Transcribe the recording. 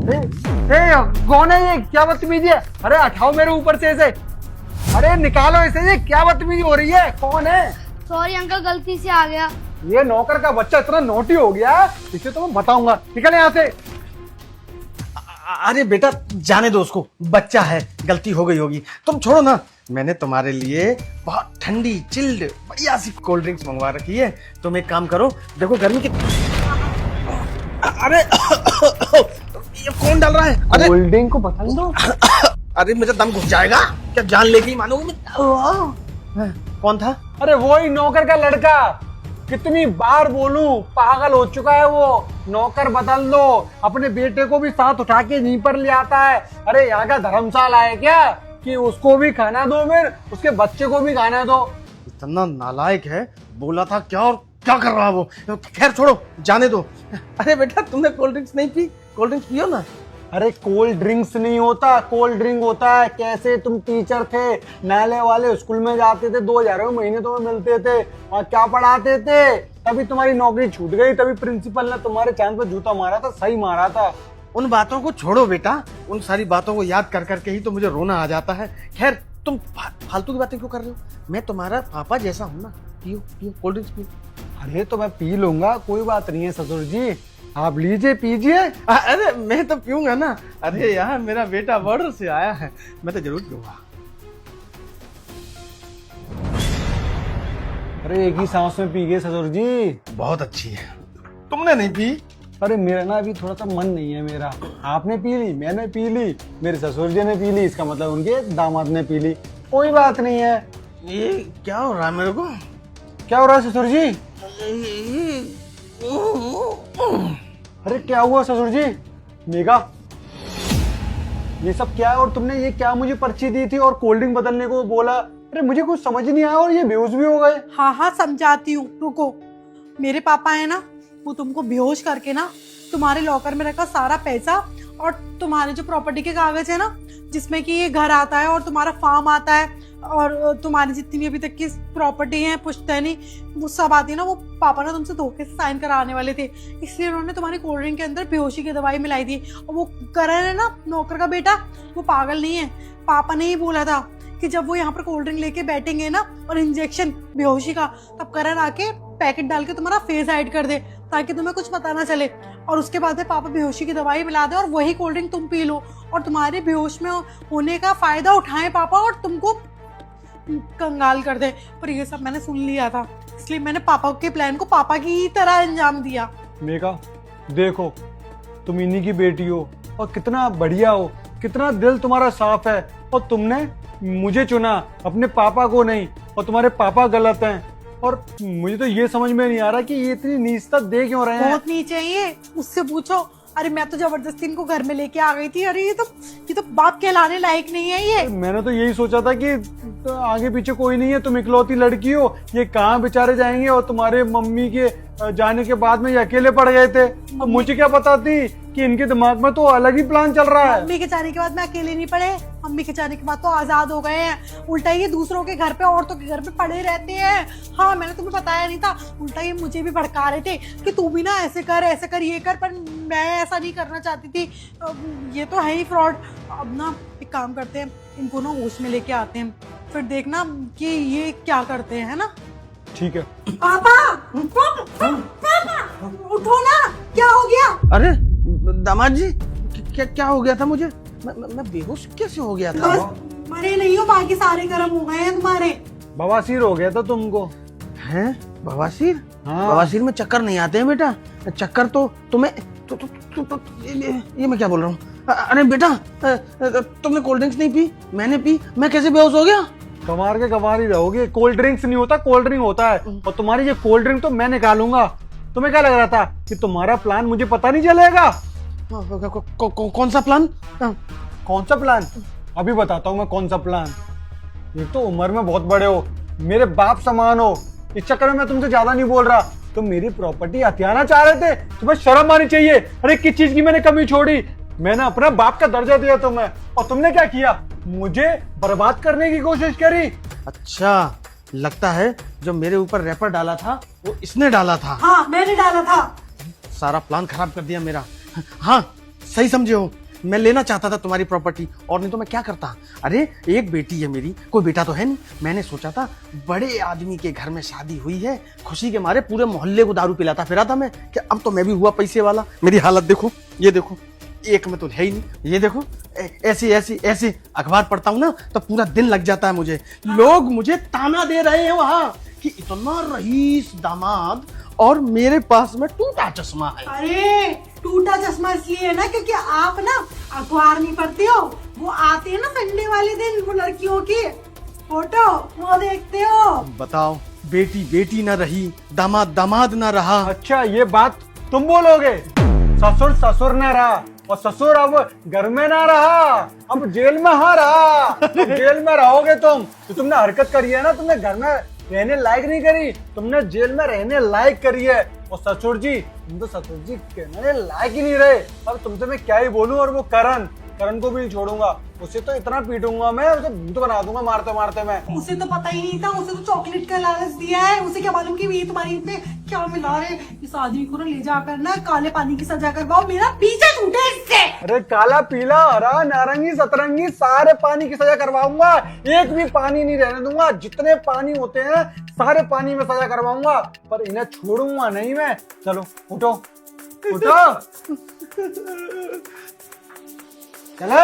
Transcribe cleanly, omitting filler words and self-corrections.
कौन है ये? क्या बदतमीजी है? अरे हटाओ मेरे ऊपर से इसे। अरे निकालो इसे, ये क्या बदतमीजी हो रही है? कौन है? सॉरी अंकल, गलती से आ गया। ये नौकर का बच्चा इतना नोटी हो गया, इसे तो मैं बताऊंगा। निकल यहाँ से। अरे बेटा जाने दो उसको, बच्चा है, गलती हो गई होगी, तुम छोड़ो ना। मैंने तुम्हारे लिए बहुत ठंडी चिल्ड बढ़िया सी कोल्ड ड्रिंक्स मंगवा रखी है। तुम एक काम करो, देखो गर्मी की। अरे ये कौन डाल रहा है? अरे कोल्ड ड्रिंक को बता दो। अरे मेरा दम घुस जाएगा, क्या जान लेके ही मानोगे? कौन था? अरे वो ही नौकर का लड़का। कितनी बार बोलूं, पागल हो चुका है वो। नौकर बदल दो। अपने बेटे को भी साथ उठा के यहीं पर ले आता है। अरे यहाँ का धर्मशाला है क्या कि उसको भी खाना दो, फिर उसके बच्चे को भी खाना दो? इतना नालायक है, बोला था क्या और क्या कर रहा है वो। खैर छोड़ो, जाने दो। अरे बेटा तुमने कोल्ड ड्रिंक्स नहीं पी? कोल्ड ड्रिंक्स पियो ना। अरे कोल्ड ड्रिंक्स नहीं होता, कोल्ड ड्रिंक होता है। कैसे तुम टीचर थे, नाले वाले स्कूल में जाते थे, 2000 महीने तुम्हें मिलते थे और क्या पढ़ाते थे? तभी तुम्हारी नौकरी छूट गई, तभी प्रिंसिपल ने तुम्हारे चांद पे जूता मारा था, सही मारा था। उन बातों को छोड़ो बेटा, उन सारी बातों को याद कर करके ही तो मुझे रोना आ जाता है। खैर तुम फालतू की बातें क्यों कर रहे हो? मैं तुम्हारा पापा जैसा हूँ ना। पियो पियो, कोल्ड ड्रिंक्स पियो। अरे तो मैं पी लूंगा, कोई बात नहीं है ससुर जी, आप लीजिए पीजिए। अरे मैं तो पीऊंगा ना। अरे यार मेरा बेटा बॉर्डर से आया है, मैं तो जरूर पीऊंगा। अरे एक ही सांस में पी गए ससुर जी। बहुत अच्छी है, तुमने नहीं पी? अरे मेरा ना अभी थोड़ा सा मन नहीं है मेरा। आपने पी ली, मैंने पी ली, मेरे ससुर जी ने पी ली, इसका मतलब उनके दामाद ने पी ली। कोई बात नहीं है। ये क्या हो रहा है मेरे को? क्या हो रहा है ससुर जी? अरे क्या हुआ ससुर जी? मेघा, ये सब क्या है? और तुमने ये क्या मुझे पर्ची दी थी और कोल्ड ड्रिंक बदलने को बोला? अरे मुझे कुछ समझ नहीं आया और ये बेहोश भी हो गए। हाँ हाँ समझाती हूँ, रुको। मेरे पापा है ना, वो तुमको बेहोश करके ना तुम्हारे लॉकर में रखा सारा पैसा और तुम्हारे जो प्रॉपर्टी के कागज है ना, जिसमें कि ये घर आता है और तुम्हारा फार्म आता है और तुम्हारी जितनी भी अभी तक की प्रॉपर्टी है पुश्तैनी, वो सब आती है ना, वो पापा ने तुमसे धोखे से साइन कराने वाले थे। इसलिए उन्होंने तुम्हारी कोल्ड ड्रिंक के अंदर बेहोशी की दवाई मिलाई थी। और वो करण है ना, नौकर का बेटा, वो पागल नहीं है। पापा ने ही बोला था कि जब वो यहाँ पर कोल्ड ड्रिंक लेके बैठेंगे ना और इंजेक्शन बेहोशी का, तब करण आके पैकेट डाल के तुम्हारा फेस हाइड कर दे ताकि तुम्हें कुछ पता ना चले। और उसके बाद में पापा बेहोशी की दवाई मिला दे और वही कोल्ड ड्रिंक तुम पी लो और तुम्हारे बेहोश में होने का फायदा उठाएं पापा और तुमको कंगाल कर दे। पर ये सब मैंने सुन लिया था, इसलिए मैंने पापा के प्लान को पापा की तरह अंजाम दिया। मेघा देखो, तुम इन्हीं की बेटी हो और कितना बढ़िया हो, कितना दिल तुम्हारा साफ है, और तुमने मुझे चुना, अपने पापा को नहीं। और तुम्हारे पापा गलत हैं और मुझे तो ये समझ में नहीं आ रहा कि ये इतनी नीचता दे क्यों रहे हैं। बहुत नीचे है ये, उससे पूछो। अरे मैं तो जबरदस्ती इनको घर में लेके आ गई थी। अरे ये तो बाप कहलाने लायक नहीं है ये। मैंने तो यही सोचा था कि तो आगे पीछे कोई नहीं है, तुम इकलौती लड़की हो, ये कहाँ बेचारे जाएंगे। और तुम्हारे मम्मी के जाने के बाद में ये अकेले पड़ गए थे। अब मुझे क्या पता थी कि इनके दिमाग में तो अलग ही प्लान चल रहा है। मम्मी के जाने के बाद में अकेले नहीं पड़े, मम्मी के जाने के बाद तो आजाद हो गए हैं। उल्टा ये दूसरों के घर पे, औरतों के घर पे पड़े रहते हैं। हाँ मैंने तुम्हें बताया नहीं था, उल्टा ये मुझे भी भड़का रहे थे कि तू भी ना ऐसे कर ये कर, पर मैं ऐसा नहीं करना चाहती थी। ये तो है ही फ्रॉड। अब ना एक काम करते हैं, इनको ना होश में लेके आते हैं, फिर देखना कि ये क्या करते हैं, है ना? ठीक है। पापा उठो ना, क्या हो गया? अरे दामाद जी, क्या हो गया था मुझे? मैं बेहोश कैसे हो गया था? बस मरे नहीं हो, बाकी सारे गर्म हो गए हैं तुम्हारे। बवासीर हो गया था तुमको। हैं? बवासीर? हाँ। बवासीर में चक्कर नहीं आते हैं बेटा। चक्कर तो तुम्हें ये मैं क्या बोल रहा हूँ? अरे बेटा तुमने कोल्ड ड्रिंक्स नहीं पी, मैंने पी, मैं कैसे बेहोश हो गया? कमार के कमार ही रहोगे। कोल्ड ड्रिंक्स नहीं होता, कोल्ड ड्रिंक होता है। और तुम्हारी ये कोल्ड ड्रिंक तो मैं निकालूंगा। तुम्हें क्या लग रहा था कि तुम्हारा प्लान मुझे पता नहीं चलेगा? कौन सा प्लान? कौन सा प्लान? अभी बताता हूँ मैं कौन सा प्लान। एक तो उम्र में बहुत बड़े हो, मेरे बाप समान हो, इस चक्कर में मैं तुमसे ज्यादा नहीं बोल रहा। तुम मेरी प्रॉपर्टी हथियाना चाह रहे थे, तुम्हें शर्म आनी चाहिए। अरे किस चीज की मैंने कमी छोड़ी? मैंने अपना बाप का दर्जा दिया तुम्हें, और तुमने क्या किया? मुझे बर्बाद करने की कोशिश करी। अच्छा, लगता है जो मेरे ऊपर रैपर डाला था वो इसने डाला था। हाँ मैंने डाला था। सारा प्लान खराब कर दिया मेरा। हाँ सही समझे हो, मैं लेना चाहता था तुम्हारी प्रॉपर्टी, और नहीं तो मैं क्या करता। अरे एक बेटी है मेरी, कोई बेटा तो है नहीं। मैंने सोचा था बड़े आदमी के घर में शादी हुई है, खुशी के मारे पूरे मोहल्ले को दारू पिलाता फिरा था मैं, कि अब तो मैं भी हुआ पैसे वाला। मेरी हालत देखो, ये देखो, एक में तो है ही नहीं। ये देखो ऐसे ऐसे ऐसे अखबार पढ़ता हूँ ना तो पूरा दिन लग जाता है मुझे। लोग मुझे ताना दे रहे हैं वहां कि इतना रईस दामाद और मेरे पास में टूटा चश्मा है। अरे टूटा चश्मा इसलिए है ना क्योंकि आप ना अखबार नहीं पढ़ते हो। वो आते हैं ना संडे वाले दिन, वो लड़कियों की फोटो वो देखते हो। बताओ, बेटी बेटी ना रही, दामाद दामाद ना रहा। अच्छा ये बात तुम बोलोगे? ससुर ससुर ना रहा, और ससुर अब घर में ना रहा, अब जेल में हाँ रहा। अब जेल में रहोगे तुम, तो तुमने हरकत करी है ना, तुमने घर में रहने लायक नहीं करी, तुमने जेल में रहने लायक करी है। और ससुर जी, तुम तो ससुर जी कहने लायक ही नहीं रहे। अब तुमसे मैं क्या ही बोलूं। और वो करण को भी नहीं छोड़ूंगा, उसे तो इतना पीटूंगा मैं, उसे भूत बना दूंगा मारते मारते मैं। उसे तो पता ही नहीं था, उसे तो चॉकलेट का लालच दिया है। उसे क्या मालूम कि ये तुम्हारी इसमें क्या मिला रहे। इस आदमी को ना ले जाकर ना काले पानी की सजा करवाओ, मेरा पीछे छूटे इससे। अरे काला पीला हरा नारंगी सतरंगी सारे पानी की सजा करवाऊंगा, एक भी पानी नहीं रहने दूंगा। जितने पानी होते हैं सारे पानी में सजा करवाऊंगा, पर इन्हें छोड़ूंगा नहीं मैं। चलो उठो उठो, चलो।